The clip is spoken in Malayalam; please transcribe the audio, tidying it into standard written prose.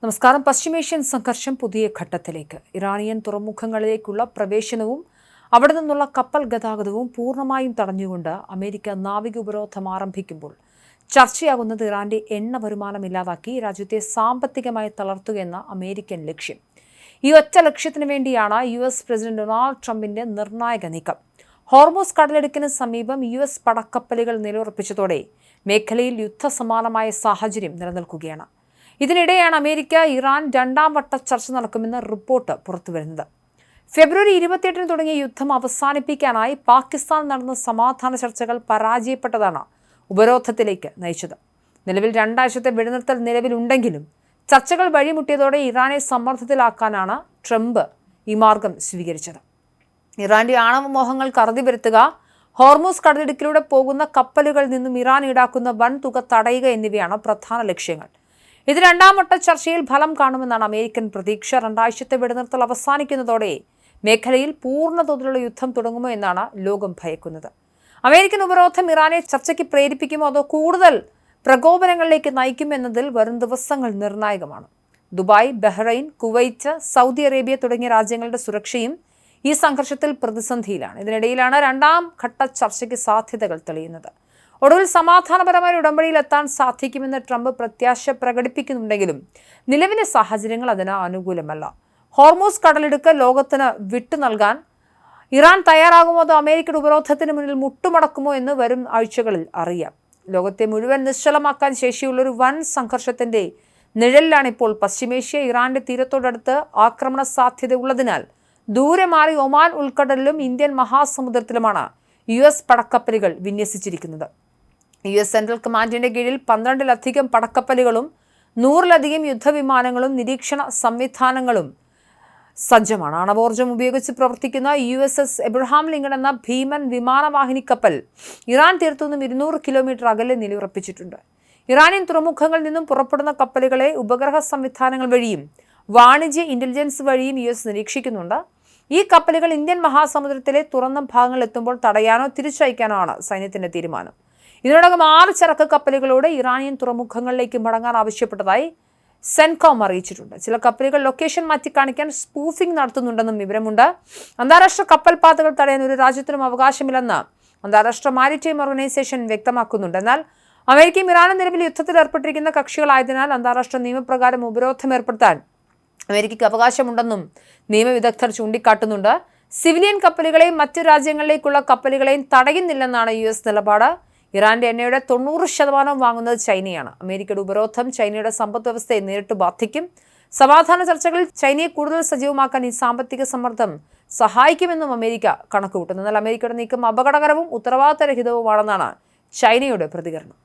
നമസ്കാരം. പശ്ചിമേഷ്യൻ സംഘർഷം പുതിയ ഘട്ടത്തിലേക്ക്. ഇറാനിയൻ തുറമുഖങ്ങളിലേക്കുള്ള പ്രവേശനവും അവിടെ നിന്നുള്ള കപ്പൽ ഗതാഗതവും പൂർണ്ണമായും തടഞ്ഞുകൊണ്ട് അമേരിക്ക നാവിക ഉപരോധം ആരംഭിക്കുമ്പോൾ ചർച്ചയാകുന്നത് ഇറാന്റെ എണ്ണ വരുമാനം ഇല്ലാതാക്കി രാജ്യത്തെ സാമ്പത്തികമായി തളർത്തുകയെന്ന അമേരിക്കൻ ലക്ഷ്യം. ഈ ഒറ്റ ലക്ഷ്യത്തിനു വേണ്ടിയാണ് US പ്രസിഡന്റ് ഡൊണാൾഡ് ട്രംപിന്റെ നിർണായക നീക്കം. ഹോർമൂസ് കടലിടുക്കിന് സമീപം US പടക്കപ്പലുകൾ നിലയുറപ്പിച്ചതോടെ മേഖലയിൽ യുദ്ധസമാനമായ സാഹചര്യം നിലനിൽക്കുകയാണ്. ഇതിനിടെയാണ് അമേരിക്ക ഇറാൻ രണ്ടാം വട്ട ചർച്ച നടക്കുമെന്ന് റിപ്പോർട്ട് പുറത്തുവരുന്നത്. ഫെബ്രുവരി 28-ന് തുടങ്ങിയ യുദ്ധം അവസാനിപ്പിക്കാനായി പാകിസ്ഥാൻ നടന്ന സമാധാന ചർച്ചകൾ പരാജയപ്പെട്ടതാണ് ഉപരോധത്തിലേക്ക് നയിച്ചത്. നിലവിൽ 2 ആഴ്ചത്തെ വെടിനിർത്തൽ നിലവിലുണ്ടെങ്കിലും ചർച്ചകൾ വഴിമുട്ടിയതോടെ ഇറാനെ സമ്മർദ്ദത്തിലാക്കാനാണ് ട്രംപ് ഈ മാർഗം സ്വീകരിച്ചത്. ഇറാന്റെ ആണവ മോഹങ്ങൾക്ക് അറുതി വരുത്തുക, ഹോർമൂസ് കടലിടുക്കിലൂടെ പോകുന്ന കപ്പലുകളിൽ നിന്നും ഇറാൻ ഈടാക്കുന്ന വൻ തുക തടയുക എന്നിവയാണ് പ്രധാന ലക്ഷ്യങ്ങൾ. ഇത് രണ്ടാം വട്ട ചർച്ചയിൽ ഫലം കാണുമെന്നാണ് അമേരിക്കൻ പ്രതീക്ഷ. 2 ആഴ്ചത്തെ വെടിനിർത്തൽ അവസാനിക്കുന്നതോടെ മേഖലയിൽ പൂർണ്ണതോതിലുള്ള യുദ്ധം തുടങ്ങുമോ എന്നാണ് ലോകം ഭയക്കുന്നത്. അമേരിക്കൻ ഉപരോധം ഇറാനെ ചർച്ചയ്ക്ക് പ്രേരിപ്പിക്കുമോ അതോ കൂടുതൽ പ്രകോപനങ്ങളിലേക്ക് നയിക്കുമെന്നതിൽ വരും ദിവസങ്ങൾ നിർണായകമാണ്. Dubai, Bahrain, Kuwait, Saudi Arabia തുടങ്ങിയ രാജ്യങ്ങളുടെ സുരക്ഷയും ഈ സംഘർഷത്തിൽ പ്രതിസന്ധിയിലാണ്. ഇതിനിടയിലാണ് രണ്ടാം ഘട്ട ചർച്ചയ്ക്ക് സാധ്യതകൾ തെളിയുന്നത്. ഒടുവിൽ സമാധാനപരമായ ഉടമ്പടിയിലെത്താൻ സാധിക്കുമെന്ന് ട്രംപ് പ്രത്യാശ പ്രകടിപ്പിക്കുന്നുണ്ടെങ്കിലും നിലവിലെ സാഹചര്യങ്ങൾ അതിന് അനുകൂലമല്ല. ഹോർമൂസ് കടലിടുക്ക് ലോകത്തിന് വിട്ടു നൽകാൻ ഇറാൻ തയ്യാറാകുമോ അതോ അമേരിക്കയുടെ ഉപരോധത്തിന് മുന്നിൽ മുട്ടുമടക്കുമോ എന്ന് വരും ആഴ്ചകളിൽ അറിയാം. ലോകത്തെ മുഴുവൻ നിശ്ചലമാക്കാൻ ശേഷിയുള്ളൊരു വൻ സംഘർഷത്തിന്റെ നിഴലിലാണ് ഇപ്പോൾ പശ്ചിമേഷ്യ. ഇറാന്റെ തീരത്തോടടുത്ത് ആക്രമണ സാധ്യതയുള്ളതിനാൽ ദൂരെ മാറി ഒമാൻ ഉൾക്കടലിലും ഇന്ത്യൻ മഹാസമുദ്രത്തിലുമാണ് US പടക്കപ്പലുകൾ വിന്യസിച്ചിരിക്കുന്നത്. US സെൻട്രൽ കമാൻഡിന്റെ കീഴിൽ 12-ലധികം പടക്കപ്പലുകളും 100-ലധികം യുദ്ധവിമാനങ്ങളും നിരീക്ഷണ സംവിധാനങ്ങളും സജ്ജമാണ്. ആണവോർജ്ജം ഉപയോഗിച്ച് പ്രവർത്തിക്കുന്ന USS എബ്രഹാം ലിങ്കൺ എന്ന ഭീമൻ വിമാനവാഹിനി കപ്പൽ ഇറാൻ തീരത്തു നിന്നും 200 കിലോമീറ്റർ അകലെ നിലയുറപ്പിച്ചിട്ടുണ്ട്. ഇറാനിയൻ തുറമുഖങ്ങളിൽ നിന്നും പുറപ്പെടുന്ന കപ്പലുകളെ ഉപഗ്രഹ സംവിധാനങ്ങൾ വഴിയും വാണിജ്യ ഇന്റലിജൻസ് വഴിയും US നിരീക്ഷിക്കുന്നുണ്ട്. ഈ കപ്പലുകൾ ഇന്ത്യൻ മഹാസമുദ്രത്തിലെ തുറന്ന ഭാഗങ്ങളിൽ എത്തുമ്പോൾ തടയാനോ തിരിച്ചയക്കാനോ ആണ് സൈന്യത്തിന്റെ തീരുമാനം. ഇതിനോടകം 6 ചരക്ക് കപ്പലുകളോട് ഇറാനിയൻ തുറമുഖങ്ങളിലേക്ക് മടങ്ങാൻ ആവശ്യപ്പെട്ടതായി സെൻകോം അറിയിച്ചിട്ടുണ്ട്. ചില കപ്പലുകൾ ലൊക്കേഷൻ മാറ്റി കാണിക്കാൻ സ്പൂഫിംഗ് നടത്തുന്നുണ്ടെന്നും വിവരമുണ്ട്. അന്താരാഷ്ട്ര കപ്പൽ പാതകൾ തടയാൻ ഒരു രാജ്യത്തിനും അവകാശമില്ലെന്ന് അന്താരാഷ്ട്ര മാരിടൈം ഓർഗനൈസേഷൻ വ്യക്തമാക്കുന്നുണ്ട്. എന്നാൽ അമേരിക്കയും ഇറാനും നിലവിൽ യുദ്ധത്തിൽ ഏർപ്പെട്ടിരിക്കുന്ന കക്ഷികളായതിനാൽ അന്താരാഷ്ട്ര നിയമപ്രകാരം ഉപരോധം ഏർപ്പെടുത്താൻ അമേരിക്കയ്ക്ക് അവകാശമുണ്ടെന്നും നിയമവിദഗ്ധർ ചൂണ്ടിക്കാട്ടുന്നുണ്ട്. സിവിലിയൻ കപ്പലുകളെയും മറ്റ് രാജ്യങ്ങളിലേക്കുള്ള കപ്പലുകളെയും തടയുന്നില്ലെന്നാണ് US നിലപാട്. ഇറാന്റെ എണ്ണയുടെ 90% വാങ്ങുന്നത് ചൈനയാണ്. അമേരിക്കയുടെ ഉപരോധം ചൈനയുടെ സമ്പദ് വ്യവസ്ഥയെ നേരിട്ട് ബാധിക്കും. സമാധാന ചർച്ചകളിൽ ചൈനയെ കൂടുതൽ സജീവമാക്കാൻ ഈ സാമ്പത്തിക സമ്മർദ്ദം സഹായിക്കുമെന്നും അമേരിക്ക കണക്കുകൂട്ടുന്നു. എന്നാൽ അമേരിക്കയുടെ നീക്കം അപകടകരവും ഉത്തരവാദിത്തരഹിതവുമാണെന്നാണ് ചൈനയുടെ പ്രതികരണം.